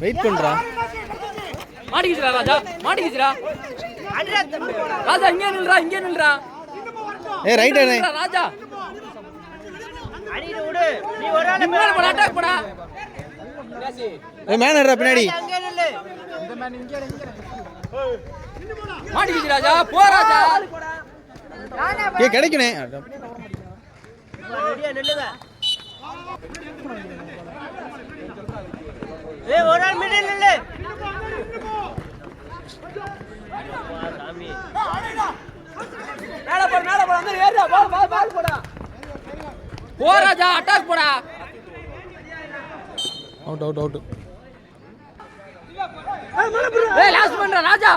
Wait பண்றா. மாட்டிக்கிச்சுடா ராஜா, மாட்டிக்கிச்சுடா. ராஜா இங்கே நில்றா, இங்கே நில்றா. ஏய் ரைட் அண்ணே ராஜா. அடிடு விடு. நீ ஒரு ஆளு மேல போடா, அட்டாக் போடா. ஏய் மேன் ஏறா பின்னாடி. அங்க நில்லு. இந்த மேன் இங்கே இங்க. மாட்டிக்கிச்சு ராஜா, போ ராஜா. ஏய் கிடைக்குனே. ரெடியா நில்லுங்க. ஏய் ஒரு ஆள் மிடில் நில்லு. வா சாமி. மேல போடா வந்து ஏறா. பால் போடா. போ ராஜா, அட்டாக் போடா. அவுட். ஏய் லாஸ்ட் பண்ற ராஜா.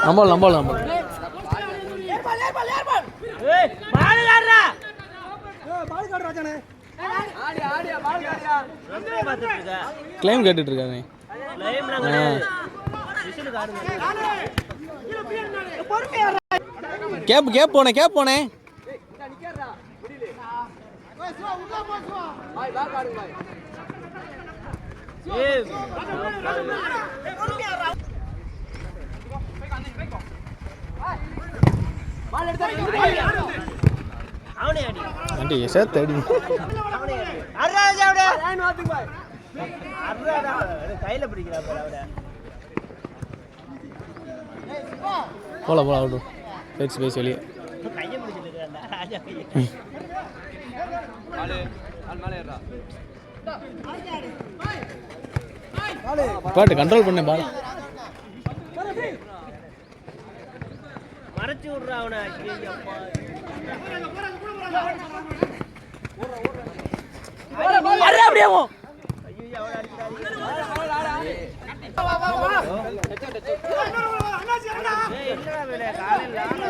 நம்பால். ஏய் பால் காட்றா. பால் காட் ராஜானே. ஆடியா பால் காடியா. ரொம்ப பாத்துட்டு இருக்க. க்ளைம் கேட்டுட்டு இருக்கானே. லைம் நாங்க விசில் காடுங்க. கேப் போனே. நிக்கறடா. முடியல. ஓய் சுவா உள்ள போ சுவா. பாய் பாடுங்க பாய். ஏய் பால் எடுத்து அவனே அடி. ஆண்டி சேர்த்து அடி. அவனே அடி. அர்ரா ராஜா அவடே. லைன் வாத்துங்க பாய். அர்ரா ராஜா கையில பிடிக்கிறா பாரு அவடே. போலாம் அவுட். பேஸ் வெளியே. கையை பிடிச்சிருக்கா ராஜா கையை. ஆள் மேல ஏறா. பாட்டு கண்ட்ரோல் பண்ணு பால். மறைச்சு விடுறா அவனை. ஐயப்பா. அரே அப்படியே போ. ஐயோ அவனை அடிச்சாடி. வா. ஏய் என்னடா வேலை காலையில ஆள